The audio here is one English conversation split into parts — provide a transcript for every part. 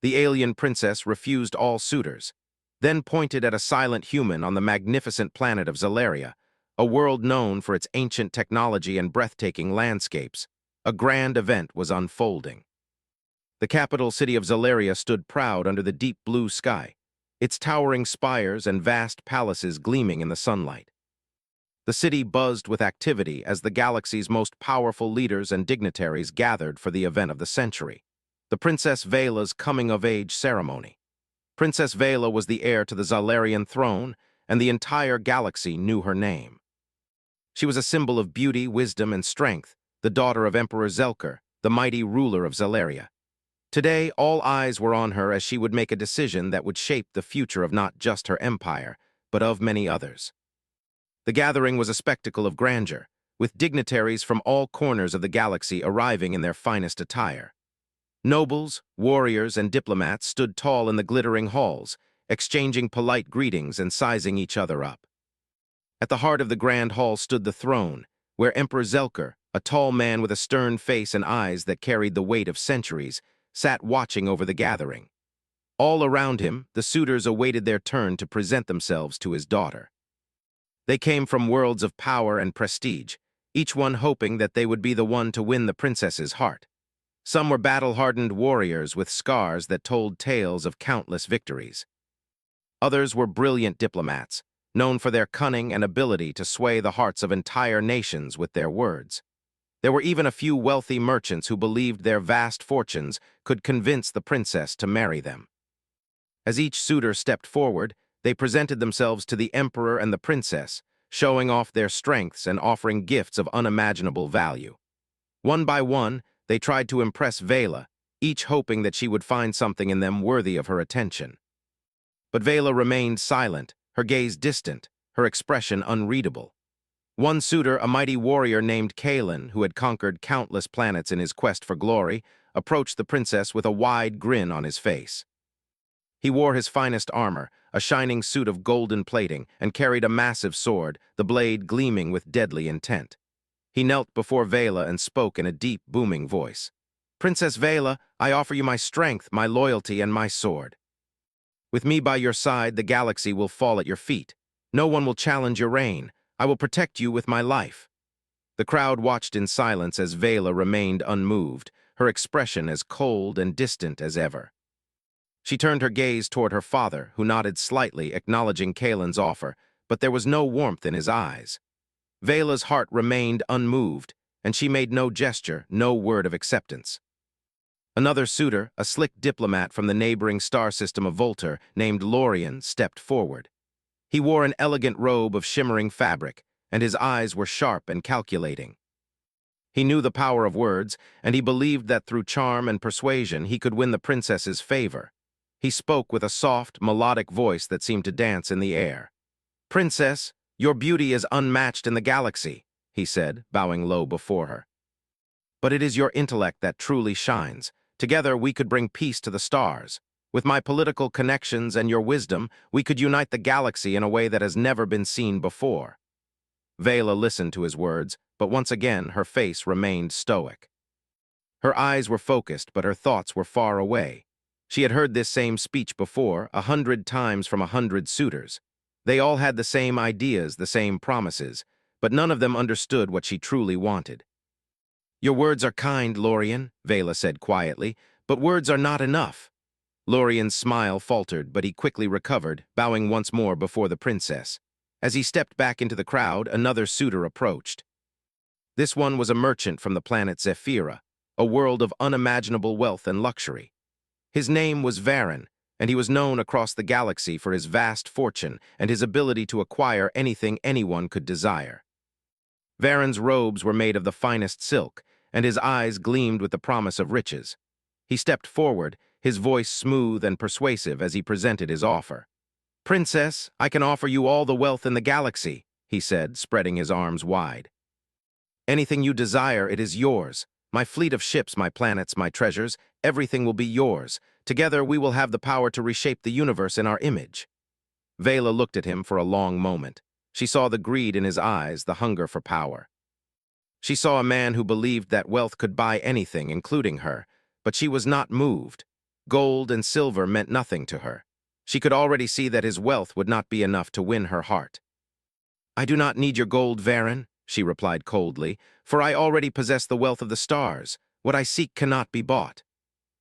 The alien princess refused all suitors, then pointed at a silent human on the magnificent planet of Zalaria, a world known for its ancient technology and breathtaking landscapes. A grand event was unfolding. The capital city of Zalaria stood proud under the deep blue sky, its towering spires and vast palaces gleaming in the sunlight. The city buzzed with activity as the galaxy's most powerful leaders and dignitaries gathered for the event of the century, the Princess Vela's coming-of-age ceremony. Princess Vela was the heir to the Zalarian throne, and the entire galaxy knew her name. She was a symbol of beauty, wisdom, and strength, the daughter of Emperor Zelker, the mighty ruler of Zalaria. Today, all eyes were on her as she would make a decision that would shape the future of not just her empire, but of many others. The gathering was a spectacle of grandeur, with dignitaries from all corners of the galaxy arriving in their finest attire. Nobles, warriors, and diplomats stood tall in the glittering halls, exchanging polite greetings and sizing each other up. At the heart of the grand hall stood the throne, where Emperor Zelker, a tall man with a stern face and eyes that carried the weight of centuries, sat watching over the gathering. All around him, the suitors awaited their turn to present themselves to his daughter. They came from worlds of power and prestige, each one hoping that they would be the one to win the princess's heart. Some were battle-hardened warriors with scars that told tales of countless victories. Others were brilliant diplomats, known for their cunning and ability to sway the hearts of entire nations with their words. There were even a few wealthy merchants who believed their vast fortunes could convince the princess to marry them. As each suitor stepped forward, they presented themselves to the emperor and the princess, showing off their strengths and offering gifts of unimaginable value. One by one, they tried to impress Vela, each hoping that she would find something in them worthy of her attention. But Vela remained silent, her gaze distant, her expression unreadable. One suitor, a mighty warrior named Kalen, who had conquered countless planets in his quest for glory, approached the princess with a wide grin on his face. He wore his finest armor, a shining suit of golden plating, and carried a massive sword, the blade gleaming with deadly intent. He knelt before Vela and spoke in a deep, booming voice. "Princess Vela, I offer you my strength, my loyalty, and my sword. With me by your side, the galaxy will fall at your feet. No one will challenge your reign. I will protect you with my life." The crowd watched in silence as Vela remained unmoved, her expression as cold and distant as ever. She turned her gaze toward her father, who nodded slightly, acknowledging Kalen's offer, but there was no warmth in his eyes. Vela's heart remained unmoved, and she made no gesture, no word of acceptance. Another suitor, a slick diplomat from the neighboring star system of Volter, named Lorien, stepped forward. He wore an elegant robe of shimmering fabric, and his eyes were sharp and calculating. He knew the power of words, and he believed that through charm and persuasion he could win the princess's favor. He spoke with a soft, melodic voice that seemed to dance in the air. "Princess, your beauty is unmatched in the galaxy," he said, bowing low before her. "But it is your intellect that truly shines. Together we could bring peace to the stars. With my political connections and your wisdom, we could unite the galaxy in a way that has never been seen before." Vela listened to his words, but once again her face remained stoic. Her eyes were focused, but her thoughts were far away. She had heard this same speech before, 100 times from 100 suitors. They all had the same ideas, the same promises, but none of them understood what she truly wanted. "Your words are kind, Lorien," Vela said quietly, "but words are not enough." Lorien's smile faltered, but he quickly recovered, bowing once more before the princess. As he stepped back into the crowd, another suitor approached. This one was a merchant from the planet Zephyra, a world of unimaginable wealth and luxury. His name was Varen, and he was known across the galaxy for his vast fortune and his ability to acquire anything anyone could desire. Varen's robes were made of the finest silk, and his eyes gleamed with the promise of riches. He stepped forward, his voice smooth and persuasive as he presented his offer. "Princess, I can offer you all the wealth in the galaxy," he said, spreading his arms wide. "Anything you desire, it is yours. My fleet of ships, my planets, my treasures, everything will be yours. Together we will have the power to reshape the universe in our image." Vela looked at him for a long moment. She saw the greed in his eyes, the hunger for power. She saw a man who believed that wealth could buy anything, including her, but she was not moved. Gold and silver meant nothing to her. She could already see that his wealth would not be enough to win her heart. "I do not need your gold, Varen," she replied coldly, "for I already possess the wealth of the stars. What I seek cannot be bought."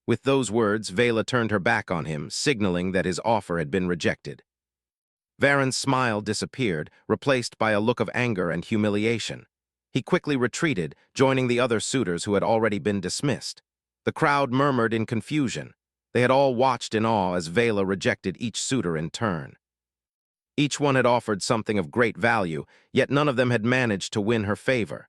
With those words, Vela turned her back on him, signaling that his offer had been rejected. Varen's smile disappeared, replaced by a look of anger and humiliation. He quickly retreated, joining the other suitors who had already been dismissed. The crowd murmured in confusion. They had all watched in awe as Vela rejected each suitor in turn. Each one had offered something of great value, yet none of them had managed to win her favor.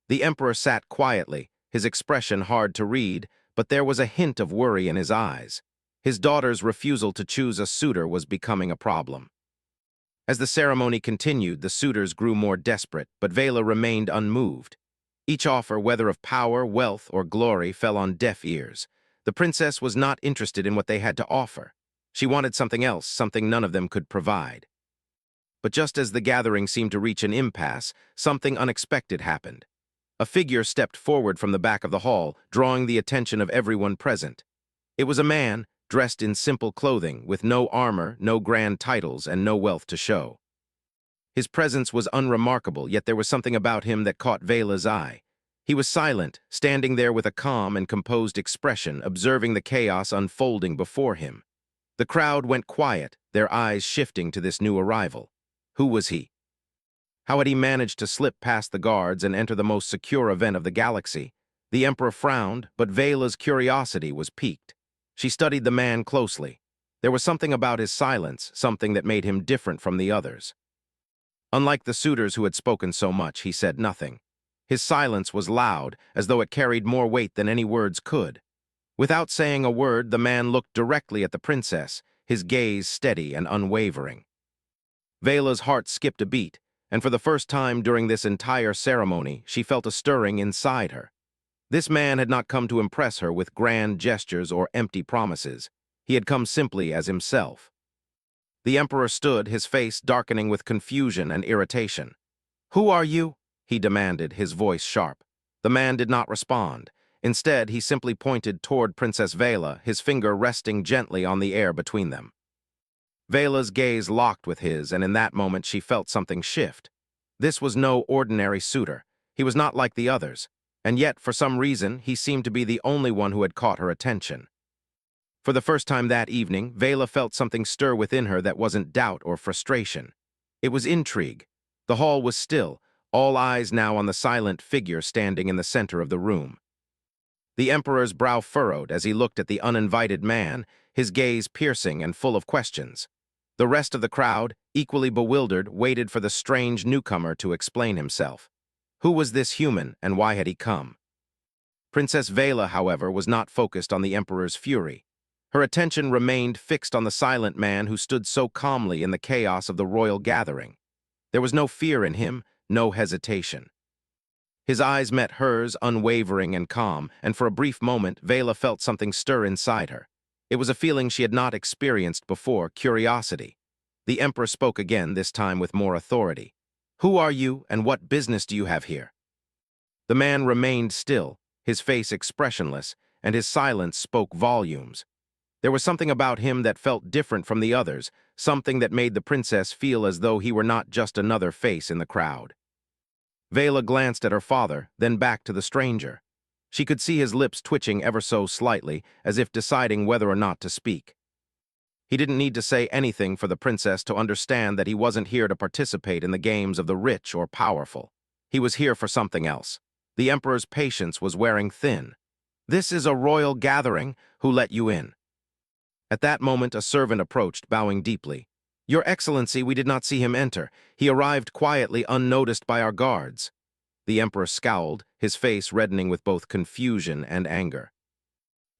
The emperor sat quietly, his expression hard to read, but there was a hint of worry in his eyes. His daughter's refusal to choose a suitor was becoming a problem. As the ceremony continued, the suitors grew more desperate, but Vela remained unmoved. Each offer, whether of power, wealth, or glory, fell on deaf ears. The princess was not interested in what they had to offer. She wanted something else, something none of them could provide. But just as the gathering seemed to reach an impasse, something unexpected happened. A figure stepped forward from the back of the hall, drawing the attention of everyone present. It was a man, dressed in simple clothing, with no armor, no grand titles, and no wealth to show. His presence was unremarkable, yet there was something about him that caught Vela's eye. He was silent, standing there with a calm and composed expression, observing the chaos unfolding before him. The crowd went quiet, their eyes shifting to this new arrival. Who was he? How had he managed to slip past the guards and enter the most secure event of the galaxy? The Emperor frowned, but Vela's curiosity was piqued. She studied the man closely. There was something about his silence, something that made him different from the others. Unlike the suitors who had spoken so much, he said nothing. His silence was loud, as though it carried more weight than any words could. Without saying a word, the man looked directly at the princess, his gaze steady and unwavering. Vela's heart skipped a beat, and for the first time during this entire ceremony, she felt a stirring inside her. This man had not come to impress her with grand gestures or empty promises. He had come simply as himself. The emperor stood, his face darkening with confusion and irritation. "Who are you?" he demanded, his voice sharp. The man did not respond. Instead, he simply pointed toward Princess Vela, his finger resting gently on the air between them. Vela's gaze locked with his, and in that moment she felt something shift. This was no ordinary suitor. He was not like the others, and yet, for some reason, he seemed to be the only one who had caught her attention. For the first time that evening, Vela felt something stir within her that wasn't doubt or frustration. It was intrigue. The hall was still, all eyes now on the silent figure standing in the center of the room. The emperor's brow furrowed as he looked at the uninvited man, his gaze piercing and full of questions. The rest of the crowd, equally bewildered, waited for the strange newcomer to explain himself. Who was this human, and why had he come? Princess Vela, however, was not focused on the emperor's fury. Her attention remained fixed on the silent man who stood so calmly in the chaos of the royal gathering. There was no fear in him, no hesitation. His eyes met hers, unwavering and calm, and for a brief moment, Vela felt something stir inside her. It was a feeling she had not experienced before, curiosity. The emperor spoke again, this time with more authority. "Who are you, and what business do you have here?" The man remained still, his face expressionless, and his silence spoke volumes. There was something about him that felt different from the others, something that made the princess feel as though he were not just another face in the crowd. Vela glanced at her father, then back to the stranger. She could see his lips twitching ever so slightly, as if deciding whether or not to speak. He didn't need to say anything for the princess to understand that he wasn't here to participate in the games of the rich or powerful. He was here for something else. The emperor's patience was wearing thin. "This is a royal gathering. Who let you in?" At that moment, a servant approached, bowing deeply. "Your Excellency, we did not see him enter. He arrived quietly, unnoticed by our guards." The emperor scowled, his face reddening with both confusion and anger.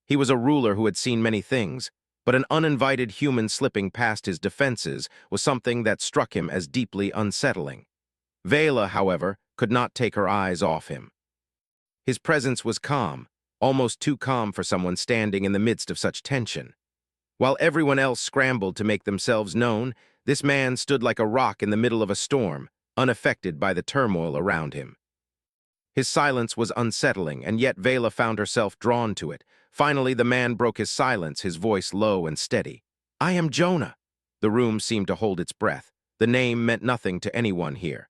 He was a ruler who had seen many things, but an uninvited human slipping past his defenses was something that struck him as deeply unsettling. Vela, however, could not take her eyes off him. His presence was calm, almost too calm for someone standing in the midst of such tension. While everyone else scrambled to make themselves known, this man stood like a rock in the middle of a storm, unaffected by the turmoil around him. His silence was unsettling, and yet Vela found herself drawn to it, Finally, the man broke his silence, his voice low and steady. "I am Jonah." The room seemed to hold its breath. The name meant nothing to anyone here.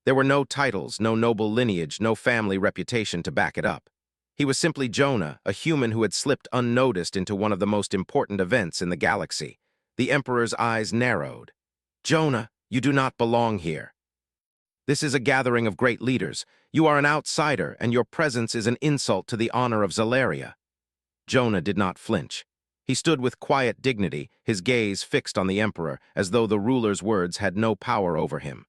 There were no titles, no noble lineage, no family reputation to back it up. He was simply Jonah, a human who had slipped unnoticed into one of the most important events in the galaxy. The Emperor's eyes narrowed. "Jonah, you do not belong here. This is a gathering of great leaders. You are an outsider, and your presence is an insult to the honor of Zalaria." Jonah did not flinch. He stood with quiet dignity, his gaze fixed on the Emperor, as though the ruler's words had no power over him.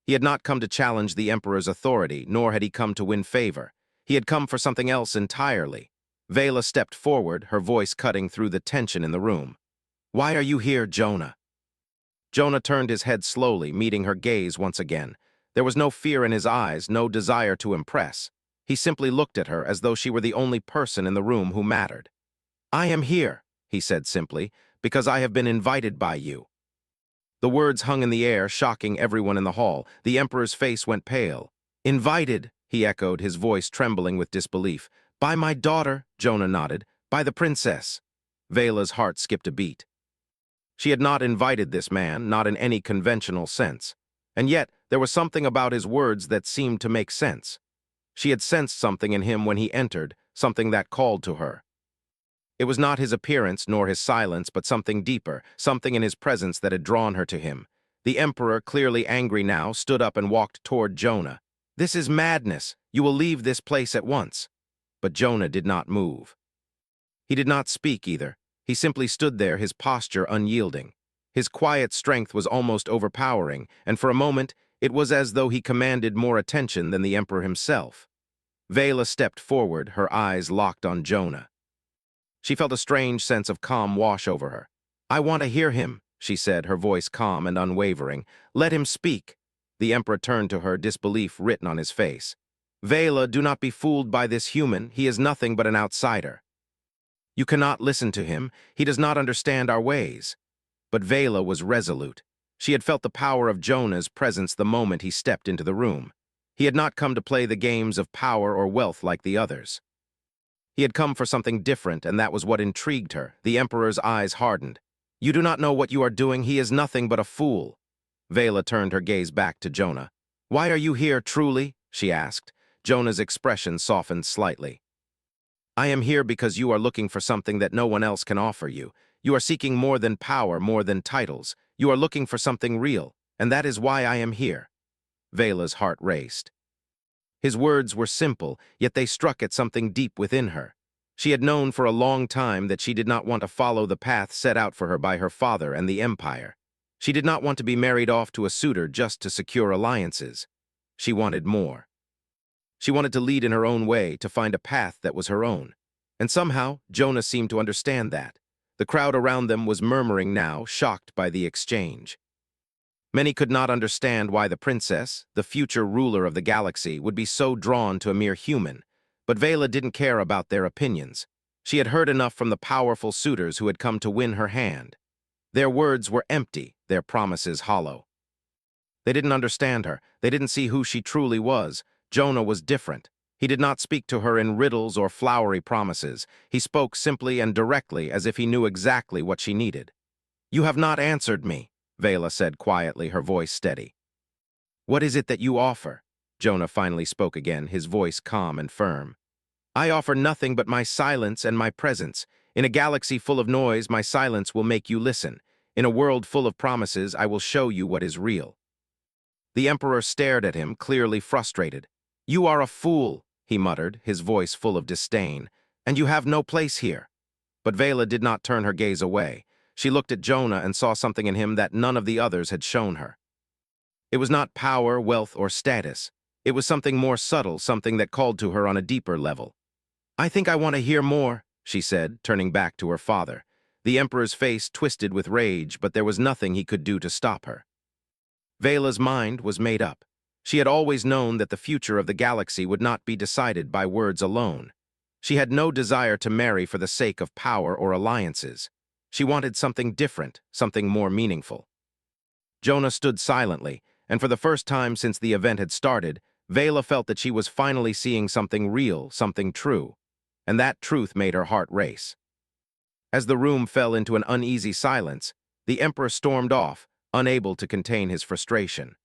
He had not come to challenge the Emperor's authority, nor had he come to win favor. He had come for something else entirely. Vela stepped forward, her voice cutting through the tension in the room. "Why are you here, Jonah?" Jonah turned his head slowly, meeting her gaze once again. There was no fear in his eyes, no desire to impress. He simply looked at her as though she were the only person in the room who mattered. "I am here," he said simply, "because I have been invited by you." The words hung in the air, shocking everyone in the hall. The Emperor's face went pale. "Invited," he echoed, his voice trembling with disbelief. "By my daughter," Jonah nodded. "By the princess." Vela's heart skipped a beat. She had not invited this man, not in any conventional sense. And yet, there was something about his words that seemed to make sense. She had sensed something in him when he entered, something that called to her. It was not his appearance nor his silence, but something deeper, something in his presence that had drawn her to him. The Emperor, clearly angry now, stood up and walked toward Jonah. "This is madness. You will leave this place at once." But Jonah did not move. He did not speak either. He simply stood there, his posture unyielding. His quiet strength was almost overpowering, and for a moment, it was as though he commanded more attention than the Emperor himself. Vela stepped forward, her eyes locked on Jonah. She felt a strange sense of calm wash over her. "I want to hear him," she said, her voice calm and unwavering. "Let him speak." The Emperor turned to her, disbelief written on his face. "Vela, do not be fooled by this human. He is nothing but an outsider. You cannot listen to him. He does not understand our ways." But Vela was resolute. She had felt the power of Jonah's presence the moment he stepped into the room. He had not come to play the games of power or wealth like the others. He had come for something different, and that was what intrigued her. The Emperor's eyes hardened. "You do not know what you are doing. He is nothing but a fool." Vela turned her gaze back to Jonah. "Why are you here, truly?" she asked. Jonah's expression softened slightly. "I am here because you are looking for something that no one else can offer you. You are seeking more than power, more than titles. You are looking for something real, and that is why I am here." Vela's heart raced. His words were simple, yet they struck at something deep within her. She had known for a long time that she did not want to follow the path set out for her by her father and the Empire. She did not want to be married off to a suitor just to secure alliances. She wanted more. She wanted to lead in her own way, to find a path that was her own. And somehow, Jonah seemed to understand that. The crowd around them was murmuring now, shocked by the exchange. Many could not understand why the princess, the future ruler of the galaxy, would be so drawn to a mere human, but Vela didn't care about their opinions. She had heard enough from the powerful suitors who had come to win her hand. Their words were empty, their promises hollow. They didn't understand her. They didn't see who she truly was. Jonah was different. He did not speak to her in riddles or flowery promises. He spoke simply and directly, as if he knew exactly what she needed. "You have not answered me," Vela said quietly, her voice steady. "What is it that you offer?" Jonah finally spoke again, his voice calm and firm. "I offer nothing but my silence and my presence. In a galaxy full of noise, my silence will make you listen. In a world full of promises, I will show you what is real." The Emperor stared at him, clearly frustrated. "You are a fool," he muttered, his voice full of disdain, "and you have no place here." But Vela did not turn her gaze away. She looked at Jonah and saw something in him that none of the others had shown her. It was not power, wealth, or status. It was something more subtle, something that called to her on a deeper level. "I think I want to hear more," she said, turning back to her father. The Emperor's face twisted with rage, but there was nothing he could do to stop her. Vela's mind was made up. She had always known that the future of the galaxy would not be decided by words alone. She had no desire to marry for the sake of power or alliances. She wanted something different, something more meaningful. Jonah stood silently, and for the first time since the event had started, Vela felt that she was finally seeing something real, something true. and that truth made her heart race. As the room fell into an uneasy silence, the Emperor stormed off, unable to contain his frustration.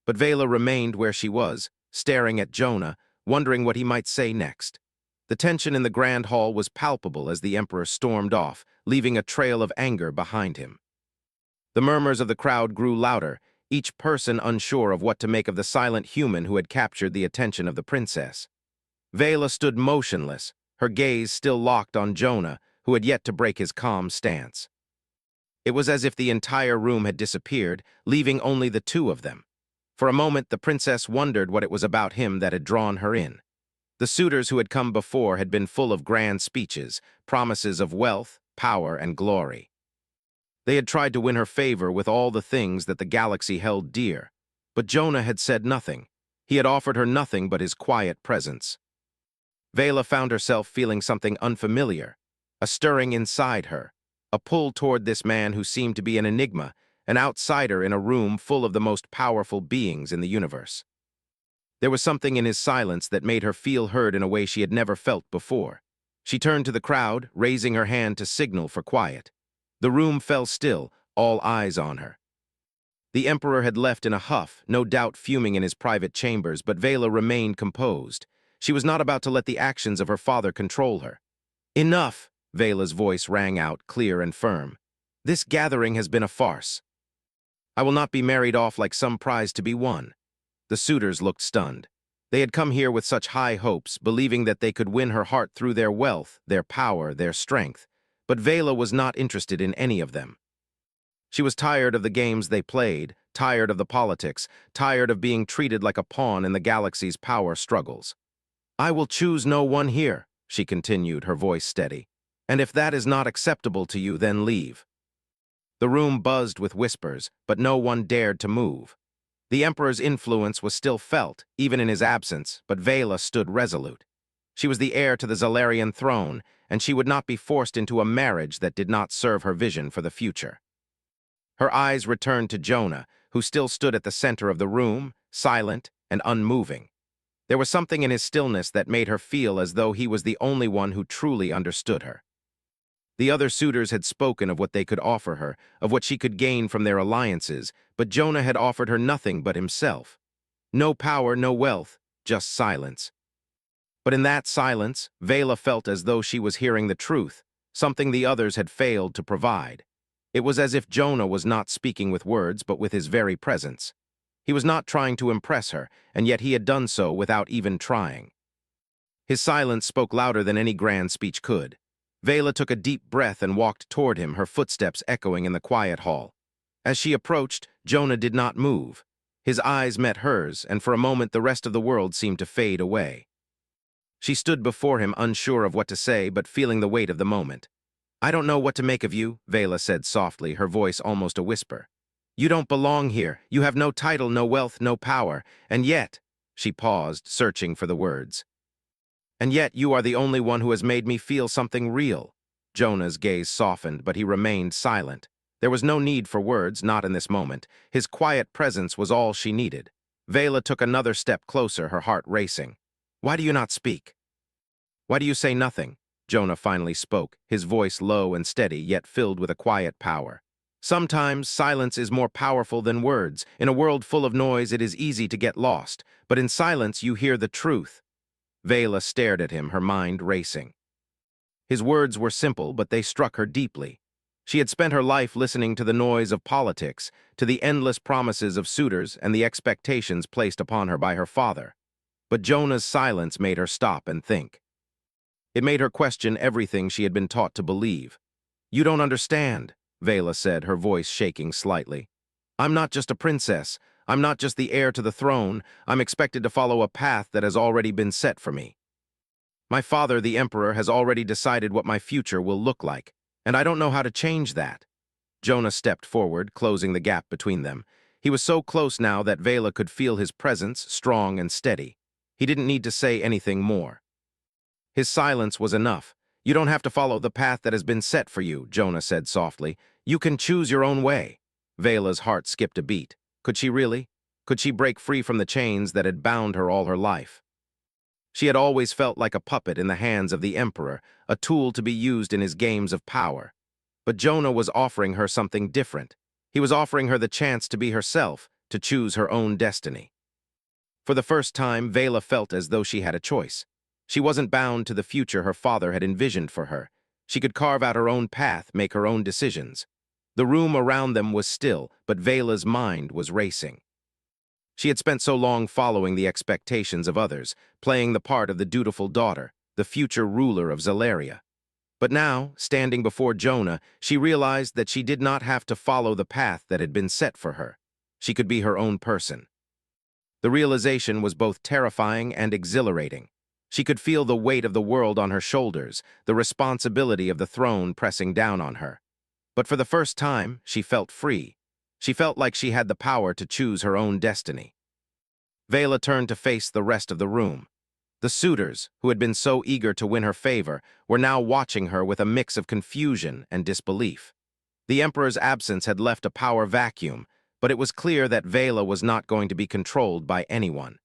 But Vela remained where she was, staring at Jonah, wondering what he might say next. The tension in the grand hall was palpable as the Emperor stormed off, leaving a trail of anger behind him. The murmurs of the crowd grew louder, each person unsure of what to make of the silent human who had captured the attention of the princess. Vela stood motionless, her gaze still locked on Jonah, who had yet to break his calm stance. It was as if the entire room had disappeared, leaving only the two of them. For a moment, the princess wondered what it was about him that had drawn her in. The suitors who had come before had been full of grand speeches, promises of wealth, power, and glory. They had tried to win her favor with all the things that the galaxy held dear. But Jonah had said nothing. He had offered her nothing but his quiet presence. Vela found herself feeling something unfamiliar, a stirring inside her, a pull toward this man who seemed to be an enigma, an outsider in a room full of the most powerful beings in the universe. There was something in his silence that made her feel heard in a way she had never felt before. She turned to the crowd, raising her hand to signal for quiet. The room fell still, all eyes on her. The Emperor had left in a huff, no doubt fuming in his private chambers, but Vela remained composed. She was not about to let the actions of her father control her. "Enough!" Vela's voice rang out, clear and firm. "This gathering has been a farce. I will not be married off like some prize to be won." The suitors looked stunned. They had come here with such high hopes, believing that they could win her heart through their wealth, their power, their strength. But Vela was not interested in any of them. She was tired of the games they played, tired of the politics, tired of being treated like a pawn in the galaxy's power struggles. "I will choose no one here," she continued, her voice steady. "And if that is not acceptable to you, then leave." The room buzzed with whispers, but no one dared to move. The Emperor's influence was still felt, even in his absence, but Vela stood resolute. She was the heir to the Zalarian throne, and she would not be forced into a marriage that did not serve her vision for the future. Her eyes returned to Jonah, who still stood at the center of the room, silent and unmoving. There was something in his stillness that made her feel as though he was the only one who truly understood her. The other suitors had spoken of what they could offer her, of what she could gain from their alliances, but Jonah had offered her nothing but himself. No power, no wealth, just silence. But in that silence, Vela felt as though she was hearing the truth, something the others had failed to provide. It was as if Jonah was not speaking with words, but with his very presence. He was not trying to impress her, and yet he had done so without even trying. His silence spoke louder than any grand speech could. Vela took a deep breath and walked toward him, her footsteps echoing in the quiet hall. As she approached, Jonah did not move. His eyes met hers, and for a moment the rest of the world seemed to fade away. She stood before him, unsure of what to say, but feeling the weight of the moment. "I don't know what to make of you," Vela said softly, her voice almost a whisper. "You don't belong here. You have no title, no wealth, no power. And yet," she paused, searching for the words. "And yet you are the only one who has made me feel something real." Jonah's gaze softened, but he remained silent. There was no need for words, not in this moment. His quiet presence was all she needed. Vela took another step closer, her heart racing. "Why do you not speak? Why do you say nothing?" Jonah finally spoke, his voice low and steady, yet filled with a quiet power. "Sometimes silence is more powerful than words. In a world full of noise, it is easy to get lost, but in silence you hear the truth." Vela stared at him, her mind racing. His words were simple, but they struck her deeply. She had spent her life listening to the noise of politics, to the endless promises of suitors and the expectations placed upon her by her father. But Jonah's silence made her stop and think. It made her question everything she had been taught to believe. "You don't understand," Vela said, her voice shaking slightly. "I'm not just a princess. I'm not just the heir to the throne. I'm expected to follow a path that has already been set for me. My father, the Emperor, has already decided what my future will look like, and I don't know how to change that." Jonah stepped forward, closing the gap between them. He was so close now that Vela could feel his presence, strong and steady. He didn't need to say anything more. His silence was enough. "You don't have to follow the path that has been set for you," Jonah said softly. "You can choose your own way." Vela's heart skipped a beat. Could she really? Could she break free from the chains that had bound her all her life? She had always felt like a puppet in the hands of the Emperor, a tool to be used in his games of power. But Jonah was offering her something different. He was offering her the chance to be herself, to choose her own destiny. For the first time, Vela felt as though she had a choice. She wasn't bound to the future her father had envisioned for her. She could carve out her own path, make her own decisions. The room around them was still, but Vela's mind was racing. She had spent so long following the expectations of others, playing the part of the dutiful daughter, the future ruler of Zelaria. But now, standing before Jonah, she realized that she did not have to follow the path that had been set for her. She could be her own person. The realization was both terrifying and exhilarating. She could feel the weight of the world on her shoulders, the responsibility of the throne pressing down on her. But for the first time, she felt free. She felt like she had the power to choose her own destiny. Vela turned to face the rest of the room. The suitors, who had been so eager to win her favor, were now watching her with a mix of confusion and disbelief. The Emperor's absence had left a power vacuum, but it was clear that Vela was not going to be controlled by anyone.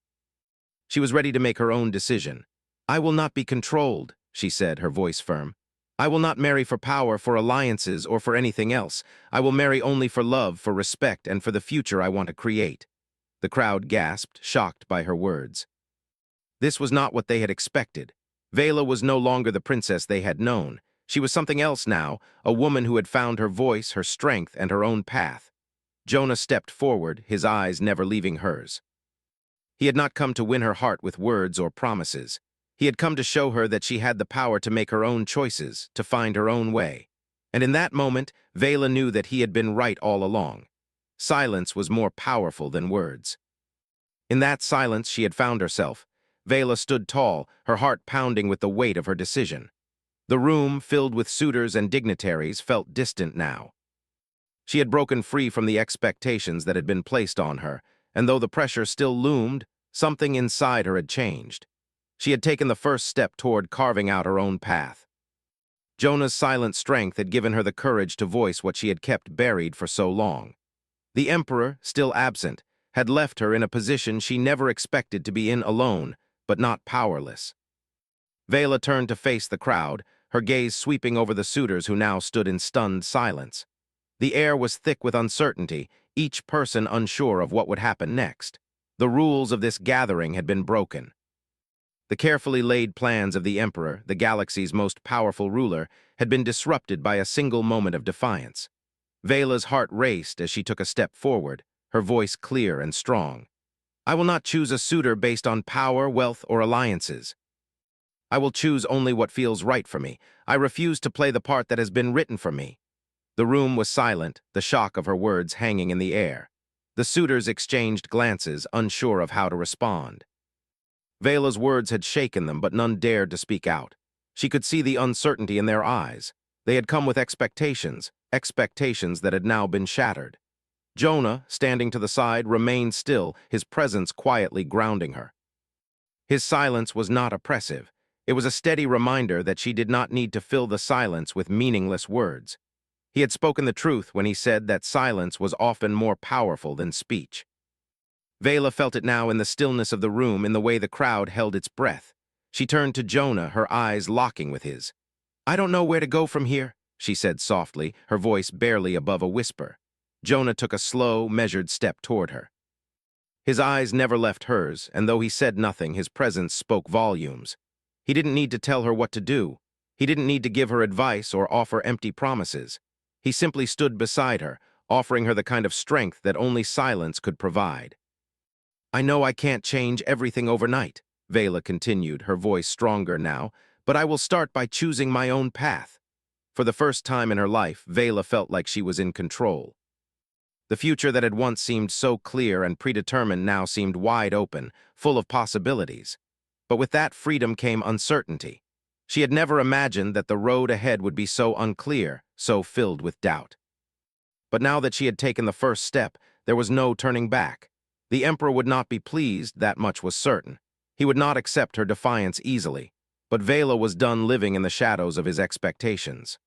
She was ready to make her own decision. "I will not be controlled," she said, her voice firm. "I will not marry for power, for alliances, or for anything else. I will marry only for love, for respect, and for the future I want to create." The crowd gasped, shocked by her words. This was not what they had expected. Vela was no longer the princess they had known. She was something else now, a woman who had found her voice, her strength, and her own path. Jonah stepped forward, his eyes never leaving hers. He had not come to win her heart with words or promises. He had come to show her that she had the power to make her own choices, to find her own way. And in that moment, Vela knew that he had been right all along. Silence was more powerful than words. In that silence, she had found herself. Vela stood tall, her heart pounding with the weight of her decision. The room, filled with suitors and dignitaries, felt distant now. She had broken free from the expectations that had been placed on her, and though the pressure still loomed, something inside her had changed. She had taken the first step toward carving out her own path. Jonah's silent strength had given her the courage to voice what she had kept buried for so long. The Emperor, still absent, had left her in a position she never expected to be in alone, but not powerless. Vela turned to face the crowd, her gaze sweeping over the suitors who now stood in stunned silence. The air was thick with uncertainty, each person unsure of what would happen next. The rules of this gathering had been broken. The carefully laid plans of the Emperor, the galaxy's most powerful ruler, had been disrupted by a single moment of defiance. Vela's heart raced as she took a step forward, her voice clear and strong. "I will not choose a suitor based on power, wealth, or alliances. I will choose only what feels right for me. I refuse to play the part that has been written for me." The room was silent, the shock of her words hanging in the air. The suitors exchanged glances, unsure of how to respond. Vela's words had shaken them, but none dared to speak out. She could see the uncertainty in their eyes. They had come with expectations, expectations that had now been shattered. Jonah, standing to the side, remained still, his presence quietly grounding her. His silence was not oppressive. It was a steady reminder that she did not need to fill the silence with meaningless words. He had spoken the truth when he said that silence was often more powerful than speech. Vela felt it now in the stillness of the room, in the way the crowd held its breath. She turned to Jonah, her eyes locking with his. "I don't know where to go from here," she said softly, her voice barely above a whisper. Jonah took a slow, measured step toward her. His eyes never left hers, and though he said nothing, his presence spoke volumes. He didn't need to tell her what to do. He didn't need to give her advice or offer empty promises. He simply stood beside her, offering her the kind of strength that only silence could provide. "I know I can't change everything overnight," Vela continued, her voice stronger now, "but I will start by choosing my own path." For the first time in her life, Vela felt like she was in control. The future that had once seemed so clear and predetermined now seemed wide open, full of possibilities. But with that freedom came uncertainty. She had never imagined that the road ahead would be so unclear, so filled with doubt. But now that she had taken the first step, there was no turning back. The Emperor would not be pleased, that much was certain. He would not accept her defiance easily. But Vela was done living in the shadows of his expectations.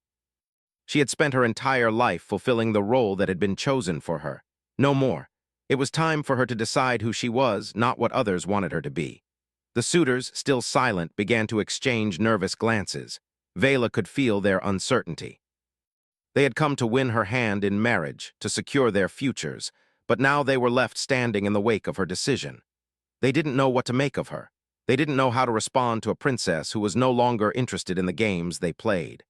She had spent her entire life fulfilling the role that had been chosen for her. No more. It was time for her to decide who she was, not what others wanted her to be. The suitors, still silent, began to exchange nervous glances. Vela could feel their uncertainty. They had come to win her hand in marriage, to secure their futures, but now they were left standing in the wake of her decision. They didn't know what to make of her. They didn't know how to respond to a princess who was no longer interested in the games they played.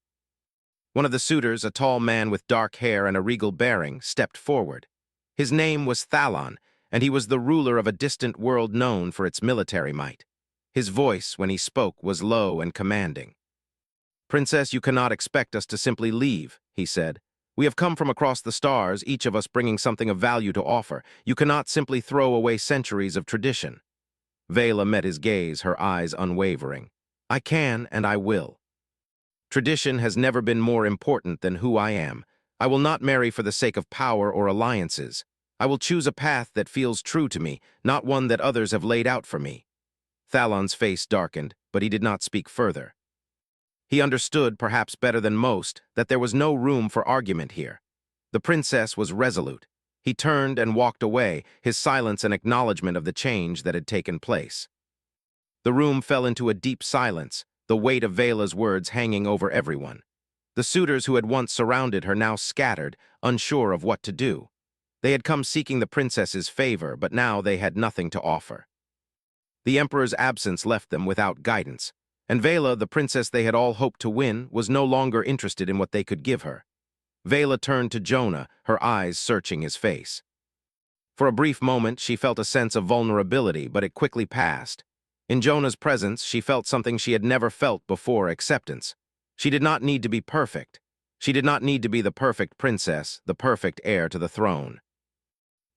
One of the suitors, a tall man with dark hair and a regal bearing, stepped forward. His name was Thalon, and he was the ruler of a distant world known for its military might. His voice, when he spoke, was low and commanding. "Princess, you cannot expect us to simply leave," he said. "We have come from across the stars, each of us bringing something of value to offer. You cannot simply throw away centuries of tradition." Vela met his gaze, her eyes unwavering. "I can, and I will. Tradition has never been more important than who I am. I will not marry for the sake of power or alliances. I will choose a path that feels true to me, not one that others have laid out for me." Thalon's face darkened, but he did not speak further. He understood, perhaps better than most, that there was no room for argument here. The princess was resolute. He turned and walked away, his silence an acknowledgement of the change that had taken place. The room fell into a deep silence, the weight of Vela's words hanging over everyone. The suitors who had once surrounded her now scattered, unsure of what to do. They had come seeking the princess's favor, but now they had nothing to offer. The emperor's absence left them without guidance, and Vela, the princess they had all hoped to win, was no longer interested in what they could give her. Vela turned to Jonah, her eyes searching his face. For a brief moment, she felt a sense of vulnerability, but it quickly passed. In Jonah's presence, she felt something she had never felt before: acceptance. She did not need to be perfect. She did not need to be the perfect princess, the perfect heir to the throne.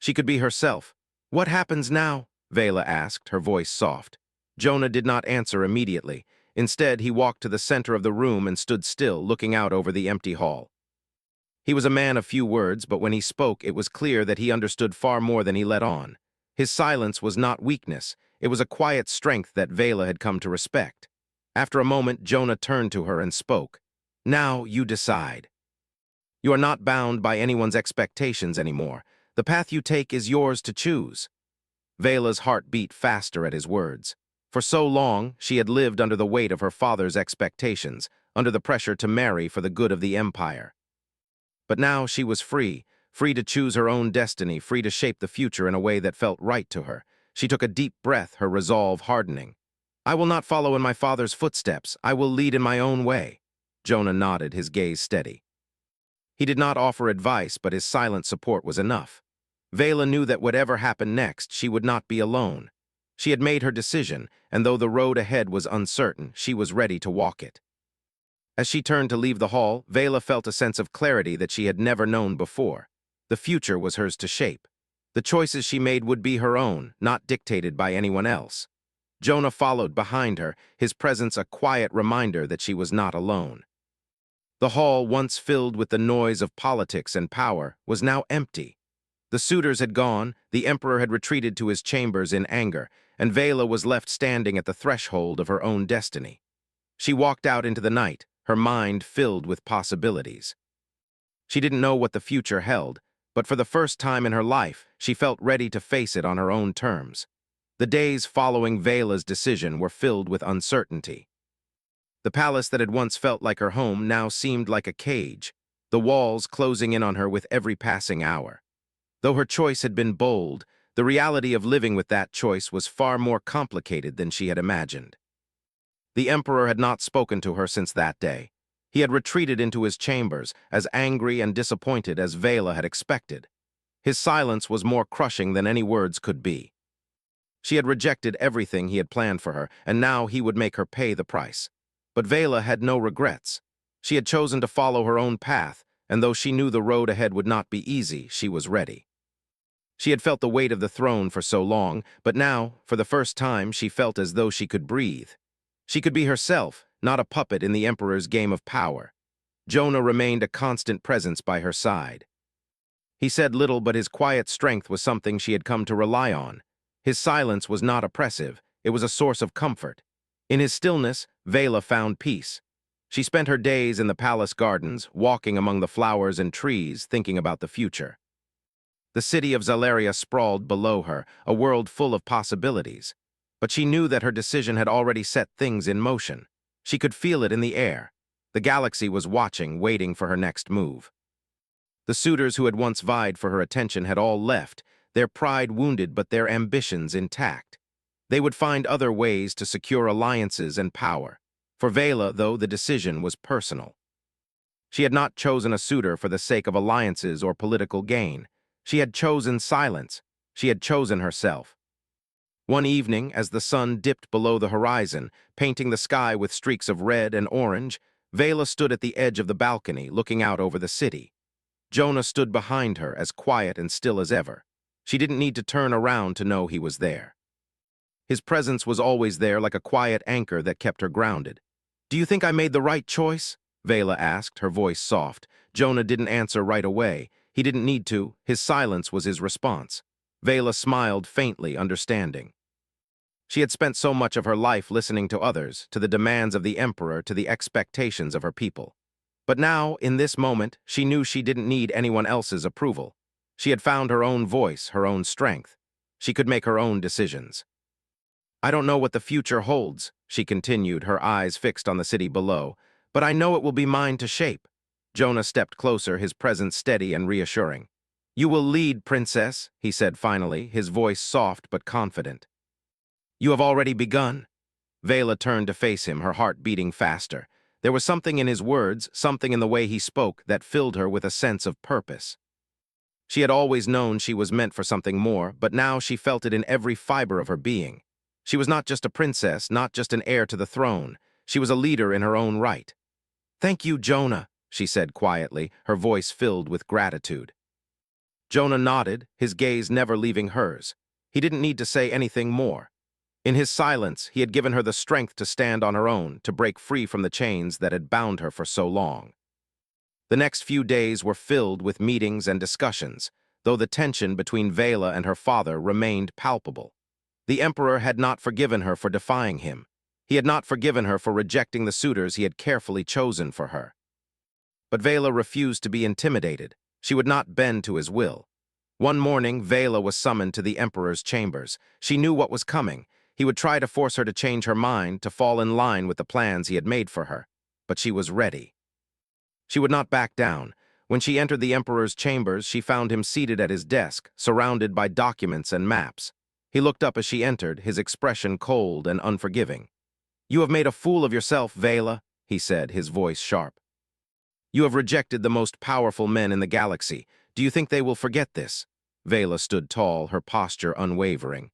She could be herself. "What happens now?" Vela asked, her voice soft. Jonah did not answer immediately. Instead, he walked to the center of the room and stood still, looking out over the empty hall. He was a man of few words, but when he spoke, it was clear that he understood far more than he let on. His silence was not weakness. It was a quiet strength that Vela had come to respect. After a moment, Jonah turned to her and spoke. "Now you decide. You are not bound by anyone's expectations anymore. The path you take is yours to choose." Vela's heart beat faster at his words. For so long, she had lived under the weight of her father's expectations, under the pressure to marry for the good of the empire. But now she was free, free to choose her own destiny, free to shape the future in a way that felt right to her. She took a deep breath, her resolve hardening. "I will not follow in my father's footsteps. I will lead in my own way." Jonah nodded, his gaze steady. He did not offer advice, but his silent support was enough. Vela knew that whatever happened next, she would not be alone. She had made her decision, and though the road ahead was uncertain, she was ready to walk it. As she turned to leave the hall, Vela felt a sense of clarity that she had never known before. The future was hers to shape. The choices she made would be her own, not dictated by anyone else. Jonah followed behind her, his presence a quiet reminder that she was not alone. The hall, once filled with the noise of politics and power, was now empty. The suitors had gone, the emperor had retreated to his chambers in anger, and Vela was left standing at the threshold of her own destiny. She walked out into the night, her mind filled with possibilities. She didn't know what the future held, but for the first time in her life, she felt ready to face it on her own terms. The days following Vela's decision were filled with uncertainty. The palace that had once felt like her home now seemed like a cage, the walls closing in on her with every passing hour. Though her choice had been bold, the reality of living with that choice was far more complicated than she had imagined. The emperor had not spoken to her since that day. He had retreated into his chambers, as angry and disappointed as Vela had expected. His silence was more crushing than any words could be. She had rejected everything he had planned for her, and now he would make her pay the price. But Vela had no regrets. She had chosen to follow her own path, and though she knew the road ahead would not be easy, she was ready. She had felt the weight of the throne for so long, but now, for the first time, she felt as though she could breathe. She could be herself, not a puppet in the emperor's game of power. Jonah remained a constant presence by her side. He said little, but his quiet strength was something she had come to rely on. His silence was not oppressive, it was a source of comfort. In his stillness, Vela found peace. She spent her days in the palace gardens, walking among the flowers and trees, thinking about the future. The city of Zalaria sprawled below her, a world full of possibilities. but she knew that her decision had already set things in motion. She could feel it in the air. The galaxy was watching, waiting for her next move. The suitors who had once vied for her attention had all left, their pride wounded but their ambitions intact. They would find other ways to secure alliances and power. For Vela, though, the decision was personal. She had not chosen a suitor for the sake of alliances or political gain. She had chosen silence. She had chosen herself. One evening, as the sun dipped below the horizon, painting the sky with streaks of red and orange, Vela stood at the edge of the balcony, looking out over the city. Jonah stood behind her, as quiet and still as ever. She didn't need to turn around to know he was there. His presence was always there, like a quiet anchor that kept her grounded. "Do you think I made the right choice?" Vela asked, her voice soft. Jonah didn't answer right away. He didn't need to. His silence was his response. Vela smiled faintly, understanding. She had spent so much of her life listening to others, to the demands of the emperor, to the expectations of her people. But now, in this moment, she knew she didn't need anyone else's approval. She had found her own voice, her own strength. She could make her own decisions. "I don't know what the future holds," she continued, her eyes fixed on the city below, "but I know it will be mine to shape." Jonah stepped closer, his presence steady and reassuring. "You will lead, princess," he said finally, his voice soft but confident. "You have already begun." Vela turned to face him, her heart beating faster. There was something in his words, something in the way he spoke, that filled her with a sense of purpose. She had always known she was meant for something more, but now she felt it in every fiber of her being. She was not just a princess, not just an heir to the throne. She was a leader in her own right. "Thank you, Jonah," she said quietly, her voice filled with gratitude. Jonah nodded, his gaze never leaving hers. He didn't need to say anything more. In his silence, he had given her the strength to stand on her own, to break free from the chains that had bound her for so long. The next few days were filled with meetings and discussions, though the tension between Vela and her father remained palpable. The emperor had not forgiven her for defying him. He had not forgiven her for rejecting the suitors he had carefully chosen for her. But Vela refused to be intimidated. She would not bend to his will. One morning, Vela was summoned to the emperor's chambers. She knew what was coming. He would try to force her to change her mind, to fall in line with the plans he had made for her. But she was ready. She would not back down. When she entered the emperor's chambers, she found him seated at his desk, surrounded by documents and maps. He looked up as she entered, his expression cold and unforgiving. "You have made a fool of yourself, Vela," he said, his voice sharp. "You have rejected the most powerful men in the galaxy. Do you think they will forget this?" Vela stood tall, her posture unwavering.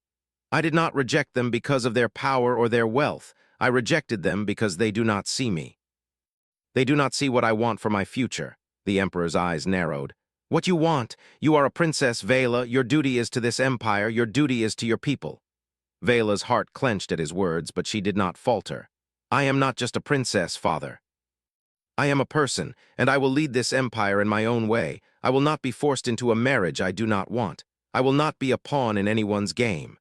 "I did not reject them because of their power or their wealth. I rejected them because they do not see me. They do not see what I want for my future." The emperor's eyes narrowed. "What you want? You are a princess, Vela. Your duty is to this empire. Your duty is to your people." Vela's heart clenched at his words, but she did not falter. "I am not just a princess, father. I am a person, and I will lead this empire in my own way. I will not be forced into a marriage I do not want. I will not be a pawn in anyone's game."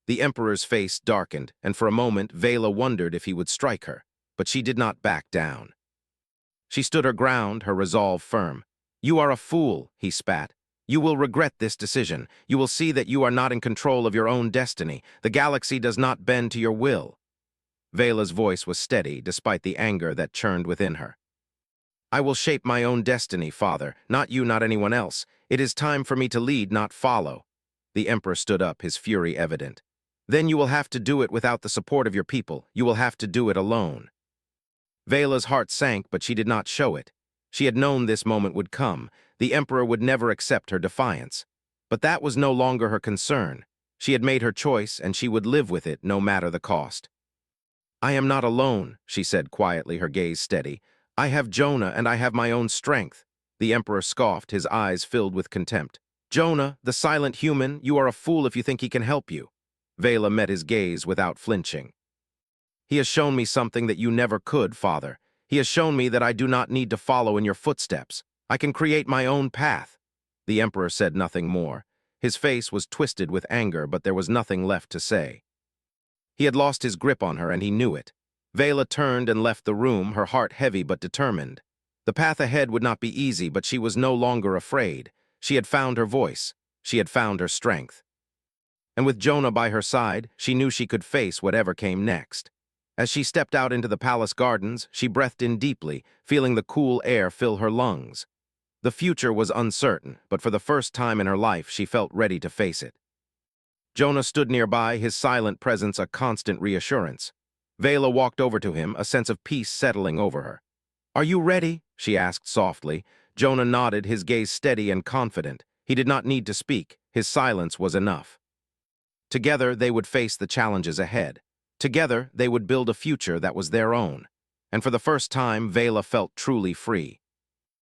The emperor's face darkened, and for a moment Vela wondered if he would strike her, but she did not back down. She stood her ground, her resolve firm. "You are a fool," he spat. "You will regret this decision. You will see that you are not in control of your own destiny. The galaxy does not bend to your will." Vela's voice was steady, despite the anger that churned within her. "I will shape my own destiny, father. Not you, not anyone else. It is time for me to lead, not follow." The emperor stood up, his fury evident. "Then you will have to do it without the support of your people. You will have to do it alone." Vela's heart sank, but she did not show it. She had known this moment would come. The emperor would never accept her defiance. But that was no longer her concern. She had made her choice, and she would live with it, no matter the cost. "I am not alone," she said quietly, her gaze steady. "I have Jonah, and I have my own strength." The emperor scoffed, his eyes filled with contempt. "Jonah, the silent human, you are a fool if you think he can help you." Vela met his gaze without flinching. "He has shown me something that you never could, father. He has shown me that I do not need to follow in your footsteps. I can create my own path." The emperor said nothing more. His face was twisted with anger, but there was nothing left to say. He had lost his grip on her, and he knew it. Vela turned and left the room, her heart heavy but determined. The path ahead would not be easy, but she was no longer afraid. She had found her voice. She had found her strength. And with Jonah by her side, she knew she could face whatever came next. As she stepped out into the palace gardens, she breathed in deeply, feeling the cool air fill her lungs. The future was uncertain, but for the first time in her life, she felt ready to face it. Jonah stood nearby, his silent presence a constant reassurance. Vela walked over to him, a sense of peace settling over her. "Are you ready?" she asked softly. Jonah nodded, his gaze steady and confident. He did not need to speak. His silence was enough. Together, they would face the challenges ahead. Together, they would build a future that was their own. And for the first time, Vela felt truly free.